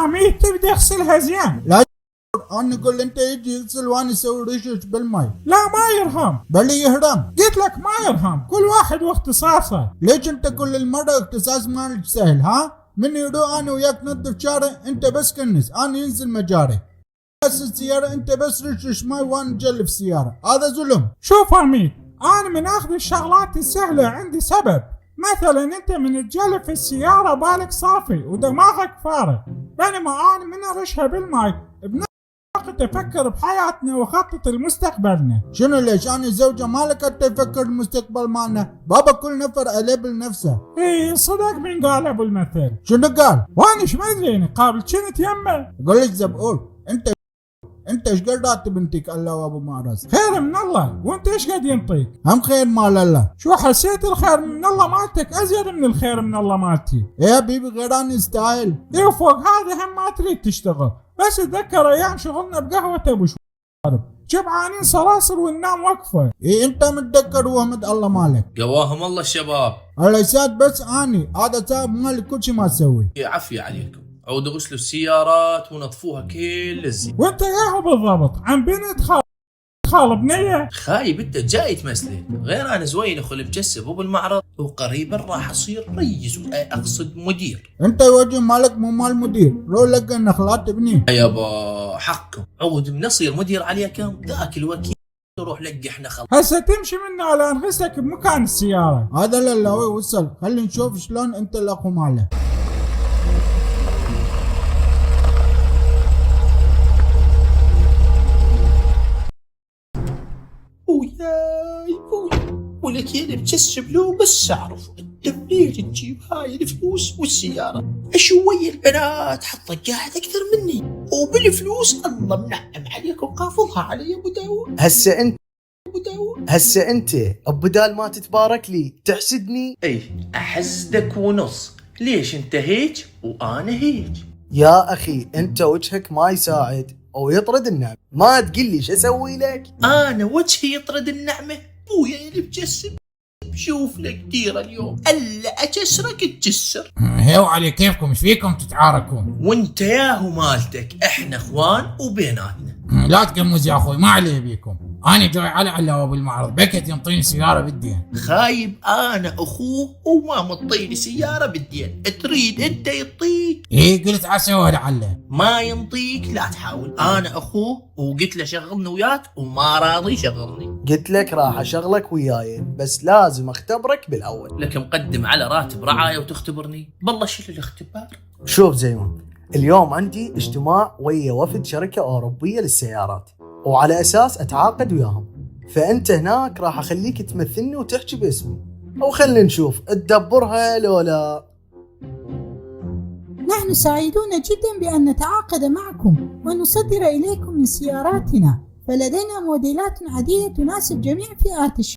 عميد تبدي اغسلها زين. لا انا اقول انت يجي يغسل وانا اسوي ريشش بالماء. لا ما يرهم. بل يهرم. قلت لك ما يرهم، كل واحد واختصاصه. ليش انت كل المرة اختصاص مالك سهل ها؟ من يروح انا وياك ننظف شارع انت بس كنس، انا ينزل مجاري. بس السيارة انت بس رشش ماي وانا نجلف سيارة، هذا ظلم. شوف عميد، انا من اخذ الشغلات السهلة عندي سبب. مثلا انت من تجلف السيارة بالك صافي ودماغك فارغ، بينما انا من ارشها بالماي بنفس الوقت افكر بحياتنا واخطط لمستقبلنا. شنو ليش انا زوجة مالك تفكر المستقبل مالنا؟ بابا كل نفر عليه بنفسه. ايه صدق من قال ابو المثل. شنو قال؟ وانا ايش ما ادري قابل كنت يمه. قول لك زبقول انت ايش قد راتب بنتك الله وابو معرس؟ خير من الله، وانت ايش قد ينطيك؟ هم خير مال الله. شو حسيت الخير من الله مالتك ازيد من الخير من الله مالتي. يا حبيبي غيراني يستاهل. ايه وفوق هذا هم ما تريد تشتغل، بس اتذكر ايام شغلنا بقهوة ابو شوارب، جبعانين صراصر وننام وقفة. ايه انت متذكر وحمد الله مالك. قواهم الله الشباب. الله يسعد، بس اني هذا صاحب مالي كل شيء ما تسوي. عافية عليكم، عودوا غسلوا السيارات ونظفوها كل الزين. وانت ياهو بالضبط عن بنت خال بنية. خايب انت جاي تمثلي، غير انا زوين اخو المجسب وبالمعرض، وقريبا راح اصير رئيس، اقصد مدير. انت وجه مالك مو مال مدير، رو لك النخلات ابني. يابا حقكم، عود من اصير مدير عليكم ذاك الوكيل روح لقح نخل. هسه تمشي منا على انغسلك بمكان السيارة. هذا للاوي وصل، خلي نشوف شلون انت الاخو ماله. وياي ولك يا مجسب لو بس اعرف انت منين تجيب هاي الفلوس والسيارة؟ شوية البنات حطك قاعد اكثر مني، وبالفلوس الله منعم عليك وقافضها علي ابو داود. هسه انت بدال ما تتبارك لي تحسدني. اي احسدك ونص، ليش انت هيك وانا هيك؟ يا اخي انت وجهك ما يساعد ويطرد النعم، ما تقول لي شو اسوي لك. انا وجهي يطرد النعمة بويا اللي بجسم. شوف لك ديره اليوم الا اجسرك تجسر. هيو علي كيفكم، ايش فيكم تتعاركون؟ وانت ياهو مالتك، احنا اخوان وبيناتنا. لا تقمز يا اخوي، ما علي بيكم، انا جاي على علاوه بالمعرض بكت ينطيني سياره بالدين. خايب انا اخوه وما مطيني سياره بالدين، تريد انت يطيك؟ ايه قلت عسى لعله. ما ينطيك لا تحاول، انا اخوه وقلت له شغلني وياك وما راضي يشغلني. قلت لك راح اشغلك وياي، بس لازم اختبرك بالاول. لك مقدم على راتب رعايه وتختبرني؟ بالله شيل الاختبار. شوف زيون، اليوم عندي اجتماع ويا وفد شركة أوروبية للسيارات، وعلى أساس أتعاقد وياهم، فأنت هناك راح أخليك تمثلني وتحكي باسمي، أو خلينا نشوف تدبرها لو لا. نحن سعيدون جدا بأن نتعاقد معكم ونصدر إليكم من سياراتنا، فلدينا موديلات عديدة تناسب جميع فئات الشباب.